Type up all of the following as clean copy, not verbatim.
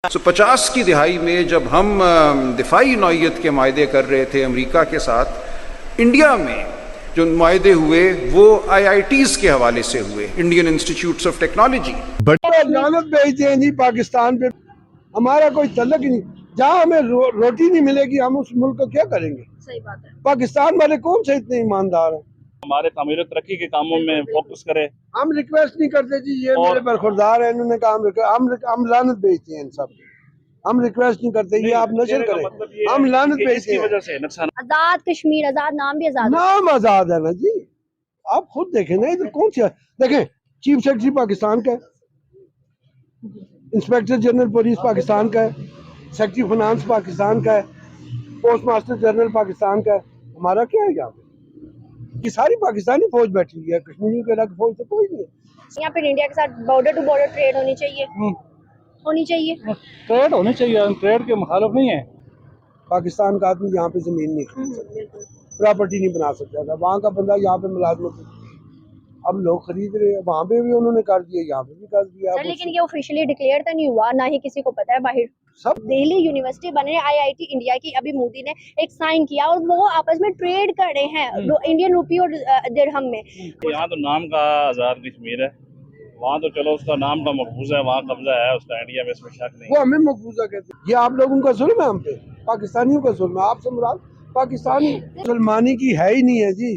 50 की दिहाई में जब हम दिफाई नौइयत के मायदे कर रहे थे अमेरिका के साथ, इंडिया में जो मायदे हुए वो IITs के हवाले से हुए, इंडियन इंस्टीट्यूट्स ऑफ टेक्नोलॉजी। लानत भेजते हैं जी पाकिस्तान पे, हमारा कोई तल्लक ही नहीं। जहाँ हमें रोटी नहीं मिलेगी हम उस मुल्क को क्या करेंगे। सही बात है। पाकिस्तान वाले कौन से इतने ईमानदार हैं। हमारे तामीर तरक्की के कामों में फोकस करे। हम रिक्वेस्ट नहीं करते जी, ये मेरे बरखुरदार है, इन्होंने कहा हम लानत भेजते हैं इन सब। हम रिक्वेस्ट नहीं करते, ये आप नशर करें, मतलब हम लानत भेजते हैं। वजह से नुकसान। आजाद कश्मीर, आजाद नाम भी आजाद, नाम आजाद है ना जी। आप खुद देखें ना, इधर कौन सा देखें, चीफ सेक्रेटरी पाकिस्तान का है, इंस्पेक्टर जनरल पुलिस पाकिस्तान का है, सेक्रेटरी फाइनेंस पाकिस्तान का है, पोस्ट मास्टर जनरल पाकिस्तान का है। हमारा क्या है यहाँ पे? ये सारी पाकिस्तानी फौज बैठी हुई है, कश्मीरियों के अलग फौज तो कोई नहीं है। यहाँ पे इंडिया के साथ बॉर्डर टू बॉर्डर ट्रेड होनी चाहिए, होनी चाहिए, ट्रेड होनी चाहिए, ट्रेड के मुखालिफ नहीं है। पाकिस्तान का आदमी यहाँ पे जमीन नहीं खरीद सकता, प्रॉपर्टी नहीं बना सकता था। वहाँ का बंदा यहाँ पे मुलाजमत, अब लोग खरीद रहे हैं, वहाँ पे भी उन्होंने कर दिया, यहाँ पे भी कर दिया। लेकिन ये ऑफिशियली डिक्लेयर तो नहीं हुआ, ना ही किसी को पता है बाहर। सब दिल्ली यूनिवर्सिटी बने, IIT इंडिया की, अभी मोदी ने एक साइन किया और वो आपस में ट्रेड कर रहे हैं इंडियन रुपी और दिरहम में। यहाँ तो नाम का आजाद कश्मीर है, वहाँ तो चलो उसका नाम का मकबूजा है, वहाँ कब्जा है उसका इंडिया में, इसमें शक नहीं। वो हमें मकबूजा कहते हैं। ये आप लोगों का जुल्म है हम पे, पाकिस्तानियों का जुल्म है। आपसे मुराद पाकिस्तानी मुसलमानी की है ही नहीं है जी।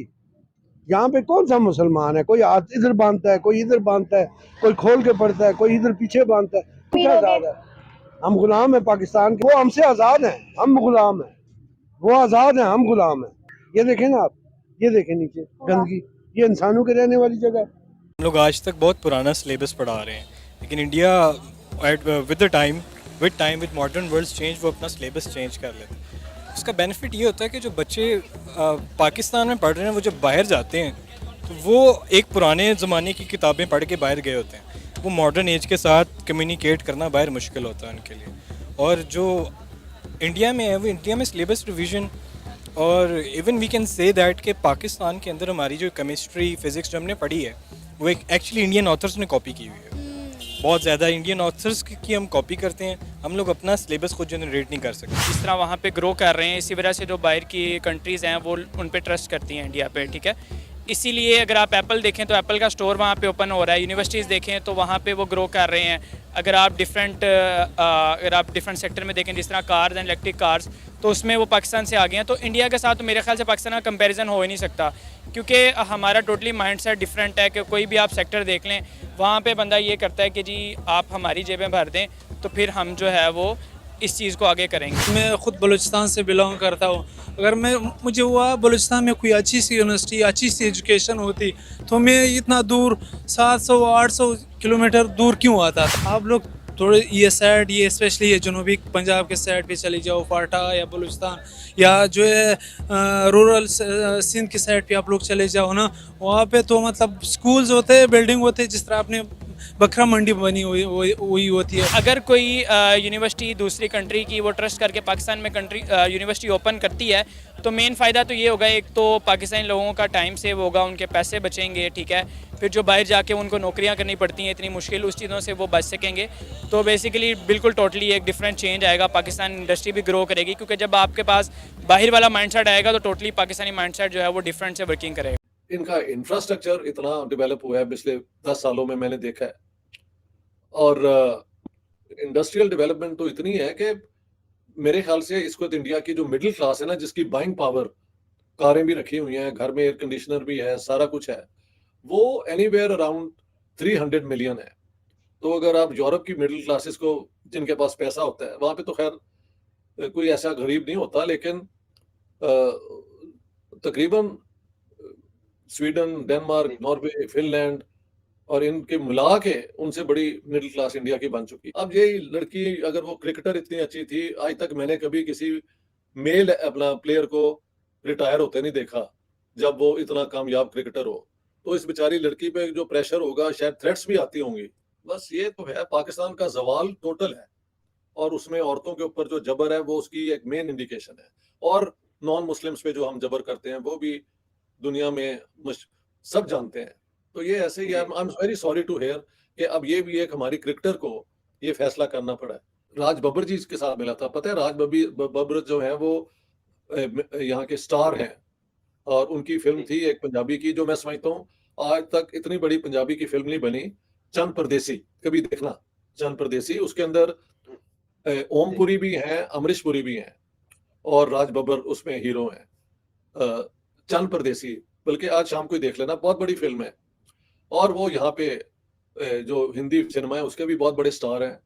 यहाँ पे कौन सा मुसलमान है? कोई हाथ इधर बांधता है, कोई इधर बांधता है, कोई खोल के पड़ता है, कोई इधर पीछे बांधता है। क्या आजाद है? हम गुलाम है पाकिस्तान के। वो हमसे आजाद हैं, हम गुलाम हैं। वो आजाद हैं, हम गुलाम हैं। ये देखें ना आप, ये देखें नीचे गंदगी, ये इंसानों के रहने वाली जगह है। हम लोग आज तक बहुत पुराना सिलेबस पढ़ा रहे हैं, लेकिन India with time with modern world change वो अपना सिलेबस चेंज कर लेते हैं। उसका बेनिफिट ये होता है कि जो बच्चे पाकिस्तान में पढ़ रहे हैं वो जब बाहर जाते हैं तो वो एक पुराने ज़माने की किताबें पढ़ के बाहर गए होते हैं। वो मॉडर्न एज के साथ कम्युनिकेट करना बाहर मुश्किल होता है उनके लिए। और जो इंडिया में है वो इंडिया में सिलेबस रिवीजन, और even we can say that कि पाकिस्तान के अंदर हमारी जो केमिस्ट्री फिज़िक्स जो हमने पढ़ी है वो एक एक्चुअली इंडियन ऑथर्स ने कॉपी की हुई है। बहुत ज़्यादा इंडियन ऑथर्स की हम कॉपी करते हैं, हम लोग अपना सिलेबस खुद जनरेट नहीं कर सकते। जिस तरह वहाँ पे ग्रो कर रहे हैं, इसी वजह से जो बाहर की कंट्रीज़ हैं वो उन पे ट्रस्ट करती हैं इंडिया पे, ठीक है। इसीलिए अगर आप एप्पल देखें तो एप्पल का स्टोर वहाँ पे ओपन हो रहा है, यूनिवर्सिटीज़ देखें तो वहाँ पे वो ग्रो कर रहे हैं। अगर आप डिफरेंट सेक्टर में देखें, जिस तरह कार्स एंड इलेक्ट्रिक कार्स, तो उसमें वो पाकिस्तान से आ गए हैं। तो इंडिया के साथ तो मेरे ख्याल से पाकिस्तान का कंपैरिजन हो ही नहीं सकता, क्योंकि हमारा टोटली माइंडसेट डिफरेंट है। कि कोई भी आप सेक्टर देख लें, वहाँ पे बंदा ये करता है कि जी आप हमारी जेबें भर दें तो फिर हम जो है वो इस चीज़ को आगे करेंगे। मैं ख़ुद बलूचिस्तान से बिलोंग करता हूँ। अगर मुझे हुआ बलूचिस्तान में कोई अच्छी सी यूनिवर्सिटी, अच्छी सी एजुकेशन होती तो मैं इतना दूर 700-800 किलोमीटर दूर क्यों आता। आप लोग थोड़े ये साइड, ये स्पेशली ये जनूबी पंजाब के साइड पे चले जाओ, फाटा या बलूचिस्तान, या जो है रूरल सिंध की साइड पे आप लोग चले जाओ ना, वहाँ पे तो मतलब स्कूल्स होते हैं, बिल्डिंग होते हैं, जिस तरह आपने बकरा मंडी बनी हुई होती है। अगर कोई यूनिवर्सिटी दूसरी कंट्री की वो ट्रस्ट करके पाकिस्तान में यूनिवर्सिटी ओपन करती है तो मेन फ़ायदा तो ये होगा, एक तो पाकिस्तानी लोगों का टाइम सेव होगा, उनके पैसे बचेंगे, ठीक है। फिर जो बाहर जाके उनको नौकरियां करनी पड़ती हैं इतनी मुश्किल, उस चीज़ों से वो बच सकेंगे। तो बेसिकली बिल्कुल टोटली एक डिफरेंट चेंज आएगा, पाकिस्तान इंडस्ट्री भी ग्रो करेगी, क्योंकि जब आपके पास बाहर वाला माइंडसेट आएगा तो टोटली पाकिस्तानी माइंडसेट जो है वो डिफरेंट से वर्किंग करेगा। इनका इंफ्रास्ट्रक्चर इतना डेवलप हुआ है पिछले 10 सालों में, मैंने देखा है। और इंडस्ट्रियल डेवलपमेंट तो इतनी है कि मेरे ख्याल से इसको इंडिया की जो मिडिल क्लास है ना, जिसकी बाइंग पावर, कारें भी रखी हुई हैं, घर में एयर कंडीशनर भी है, सारा कुछ है, वो एनीवेयर अराउंड 300 मिलियन है। तो अगर आप यूरोप की मिडिल क्लासेस को, जिनके पास पैसा होता है, वहां पे तो खैर कोई ऐसा गरीब नहीं होता, लेकिन तकरीबन स्वीडन, डेनमार्क, नॉर्वे, फिनलैंड और इनके मिला के उनसे बड़ी मिडिल क्लास इंडिया की बन चुकी। अब ये लड़की, अगर वो क्रिकेटर इतनी अच्छी थी, आज तक मैंने कभी किसी मेल अपना प्लेयर को रिटायर होते नहीं देखा जब वो इतना कामयाब क्रिकेटर हो। तो इस बेचारी लड़की पे जो प्रेशर होगा, शायद थ्रेट्स भी आती होंगी। बस ये तो है, पाकिस्तान का जवाल टोटल है, और उसमें औरतों के ऊपर जो जबर है वो उसकी एक मेन इंडिकेशन है। और नॉन मुस्लिम्स पे जो हम जबर करते हैं वो भी दुनिया में सब जानते हैं। तो ये ऐसे ही, I am very sorry to hear कि अब ये भी एक हमारी क्रिकेटर को ये फैसला करना पड़ा है। राज बब्बर जी के साथ मिला था। पता है राज बब्बर जो है वो यहाँ के स्टार हैं और उनकी फिल्म थी एक पंजाबी की जो मैं समझता हूँ आज तक इतनी बड़ी पंजाबी की फिल्म नहीं बनी, चंद परदेसी। कभी देखना चंद परदेसी, उसके अंदर ओम पुरी भी हैं, अमरीश पुरी भी हैं और राज बब्बर उसमें हीरो हैं। चंद परदेसी बल्कि आज शाम को ही देख लेना, बहुत बड़ी फिल्म है। और वो यहाँ पे जो हिंदी सिनेमा है उसके भी बहुत बड़े स्टार हैं,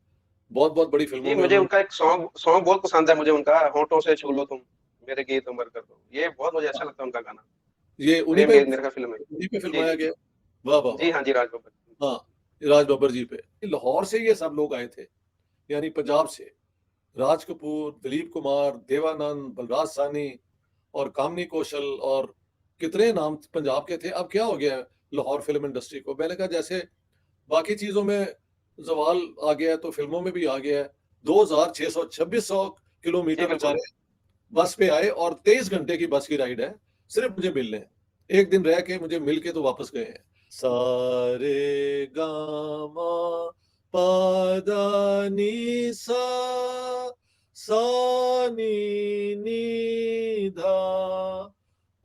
बहुत बहुत बड़ी फिल्मों जी, में मुझे उन्होंने- उनका एक सॉन्ग बहुत पसंद है, मुझे उनका होठों से छू लो तुम मेरे गीत उमर कर दो, ये बहुत मुझे अच्छा लगता है उनका गाना। ये उन्हीं पे मेरे का फिल्म है। उन्हीं पे जी, फिल्माया जी, गया। वाह वाह जी वाह। हाँ जी, राज बब्बर। हाँ, राज बब्बर जी पे लाहौर से ये सब लोग आए थे, यानी पंजाब से राज कपूर, दिलीप कुमार, देवानंद, बलराज सानी और कामनी कौशल और कितने नाम पंजाब के थे। अब क्या हो गया है लाहौर फिल्म इंडस्ट्री को? मैंने कहा जैसे बाकी चीजों में जवाल आ गया है तो फिल्मों में भी आ गया है। 2600 किलोमीटर जी, बिल्कुल। बेचारे बस पे आए और 23 घंटे की बस की राइड है, सिर्फ मुझे मिलने हैं। एक दिन रह के मुझे मिल के तो वापस गए हैं। सारे गामा पादा नी सा सा नी नी धा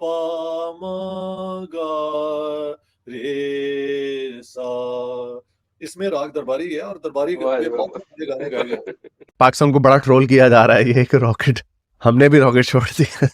पा मा गा रे सा। इसमें राग दरबारी है और दरबारी वाह जी, बहुत वाह। अच्छे गाने गाए गए। पाकिस्तान को बड़ा ट्रोल किया जा रहा है ये कि रॉकेट, हमने भी रॉकेट छोड़ दिया।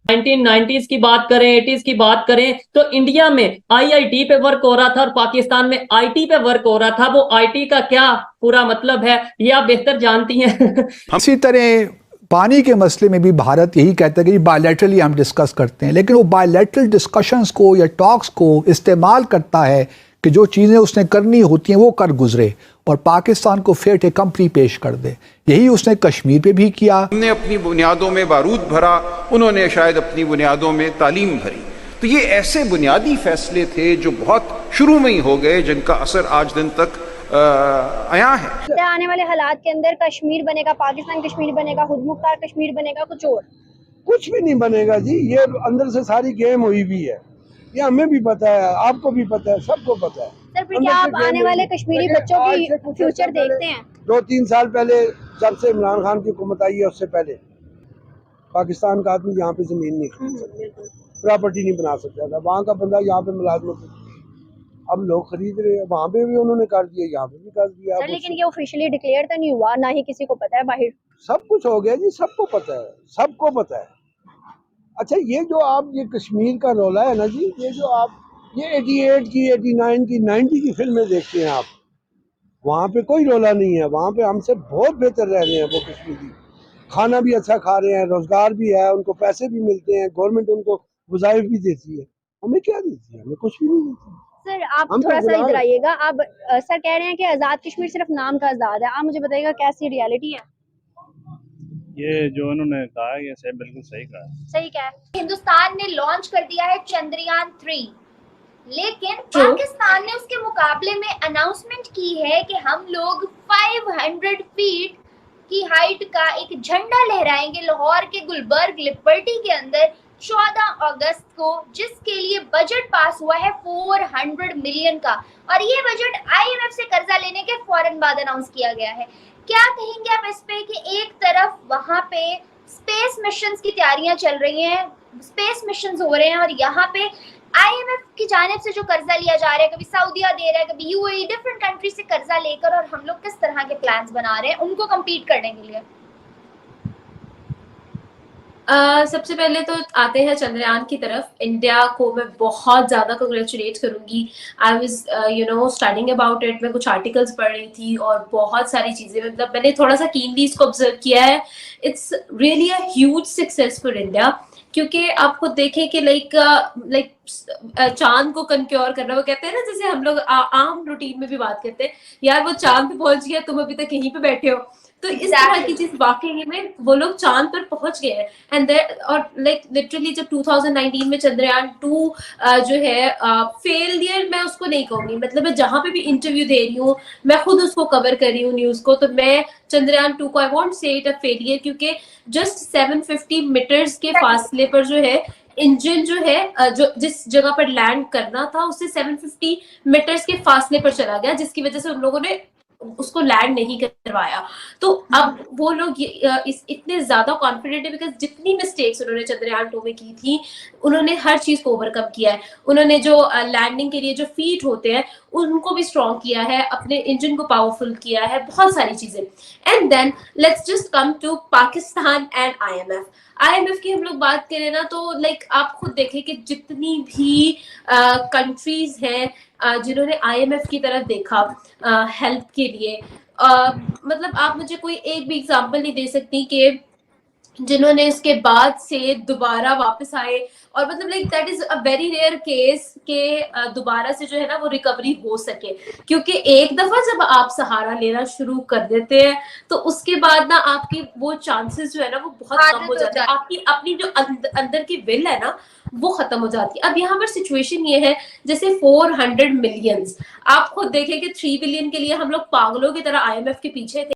1990s की बात करें, 80s की बात करें, तो इंडिया में आईआईटी पे वर्क हो रहा था और पाकिस्तान में आईटी पे वर्क हो रहा था। वो आईटी का क्या पूरा मतलब है ये आप बेहतर जानती हैं। इसी तरह पानी के मसले में भी भारत यही कहता है कि बायलैटरली हम डिस्कस करते हैं, लेकिन वो बायलैटरल डिस्कशंस को या टॉक्स को इस्तेमाल करता है कि जो चीज़ें उसने करनी होती हैं वो कर गुजरे और पाकिस्तान को फेट ए कंपनी पेश कर दे। यही उसने कश्मीर पे भी किया। हमने अपनी बुनियादों में बारूद भरा, उन्होंने शायद अपनी बुनियादों में तालीम भरी। तो ये ऐसे बुनियादी फैसले थे जो बहुत शुरू में ही हो गए, जिनका असर आज दिन तक आया है। आने वाले हालात के अंदर कश्मीर बनेगा, पाकिस्तान कश्मीर बनेगा, खुद मुख्तार कश्मीर बनेगा, कुछ और कुछ भी नहीं बनेगा जी। ये अंदर से सारी गेम हुई भी है, ये हमें भी पता है, आपको भी पता है, सबको पता है। सर फिर क्या आप आने वाले कश्मीरी बच्चों की फ्यूचर देखते हैं? 2-3 साल पहले जब से इमरान खान की हुकूमत आई है उससे पहले पाकिस्तान का आदमी यहाँ पे जमीन नहीं खरीद सकता, प्रॉपर्टी नहीं बना सकता था। वहाँ का बंदा यहाँ पे मुलाजमत, अब लोग खरीद रहे हैं, वहाँ पे भी उन्होंने कर दिया, यहाँ पे भी कर दिया। सर लेकिन ये ऑफिशियली डिक्लेयर तो नहीं हुआ, ना ही किसी को पता है बाहर। सब कुछ हो गया जी, सबको पता है, सबको पता है। अच्छा ये जो आप ये कश्मीर का रोला है ना जी, ये जो आप ये 88 की, 89 की, 90 की फिल्में देखते हैं आप, वहाँ पे कोई रोला नहीं है। वहाँ पे हमसे बहुत बेहतर रह रहे हैं वो कश्मीरी, खाना भी अच्छा खा रहे हैं, रोजगार भी है, उनको पैसे भी मिलते हैं, गवर्नमेंट उनको वज़ाइफ भी देती है। हमें क्या देती है? हमें कुछ भी नहीं देती। सर आप थोड़ा सा इधर आइएगा। आप सर कह रहे हैं कि आजाद कश्मीर सिर्फ नाम का आजाद है, आप मुझे बताइएगा कैसी रियलिटी है? ये जो उन्होंने कहा है ये सही, बिल्कुल सही कहा है। सही कहा है। हिंदुस्तान ने लॉन्च कर दिया है चंद्रयान 3, लेकिन पाकिस्तान ने उसके मुकाबले में अनाउंसमेंट की है कि हम लोग 500 फीट की हाइट का एक झंडा लहराएंगे लाहौर के गुलबर्ग लिबर्टी के अंदर 14 अगस्त को, जिसके लिए बजट पास हुआ है 400 मिलियन का। और ये बजट IMF से कर्जा लेने के फौरन बाद अनाउंस किया गया है। क्या कहेंगे आप इस पे कि एक तरफ वहां पे स्पेस मिशंस की तैयारियां चल रही हैं, स्पेस मिशंस हो रहे हैं, और यहाँ पे IMF की जानिब से जो कर्जा लिया जा रहा है, कभी सऊदीया दे रहा है, कभी UAE, डिफरेंट कंट्री से कर्जा लेकर, और हम लोग किस तरह के प्लान्स बना रहे हैं उनको कम्पीट करने के लिए? सबसे पहले तो आते हैं चंद्रयान की तरफ। इंडिया को मैं बहुत ज़्यादा कंग्रेचुलेट करूँगी। I was studying about it, मैं कुछ आर्टिकल्स पढ़ रही थी और बहुत सारी चीज़ें, मतलब मैंने थोड़ा सा कीनली इसको ऑब्जर्व किया है। It's really a huge success for India, क्योंकि आप खुद देखें कि लाइक चांद को कन्क्योर करना, वो कहते हैं ना, जैसे हम लोग आम रूटीन में भी बात करते हैं, यार वो चांद पे पहुंच गया, तुम अभी तक यहीं पे बैठे हो। तो इस तरह की चीज वाकई में वो लोग चांद पर पहुंच गए हैं। एंड और लाइक लिटरली जब 2019 में चंद्रयान 2 जो है फेलियर, मैं उसको नहीं कहूंगी, मतलब मैं जहां पे भी इंटरव्यू दे रही हूँ, मैं खुद उसको कवर कर रही हूँ न्यूज को, तो मैं चंद्रयान 2 को I won't say it a failure, क्योंकि जस्ट 750 मीटर्स के फासले पर जो है इंजन जो है जो जिस जगह पर लैंड करना था उससे 750 मीटर्स के फासले पर चला गया, जिसकी वजह से उन लोगों ने उसको लैंड नहीं करवाया। तो अब वो लोग इतने ज्यादा कॉन्फिडेंट है बिकॉज जितनी मिस्टेक्स उन्होंने चंद्रयान 2 में की थी उन्होंने हर चीज को ओवरकम किया है। उन्होंने जो लैंडिंग के लिए जो फीट होते हैं उनको भी स्ट्रॉन्ग किया है, अपने इंजन को पावरफुल किया है, बहुत सारी चीजें। And then let's just come to Pakistan and IMF की हम लोग बात करें ना तो लाइक आप खुद देखें कि जितनी भी कंट्रीज हैं जिन्होंने IMF की तरफ देखा हेल्प के लिए, मतलब आप मुझे कोई एक भी एग्जांपल नहीं दे सकती कि जिन्होंने इसके बाद से दोबारा वापस आए, और मतलब like that is a very rare case के दोबारा से जो है ना वो रिकवरी हो सके। क्योंकि एक दफा जब आप सहारा लेना शुरू कर देते हैं तो उसके बाद ना आपकी वो चांसेस जो है ना वो बहुत कम हो जाते हैं, आपकी अपनी जो अंदर की विल है ना वो खत्म हो जाती है। अब यहाँ पर सिचुएशन ये है जैसे 400 मिलियंस, आप खुद देखें कि 3 बिलियन के लिए हम लोग पागलों की तरह IMF के पीछे थे।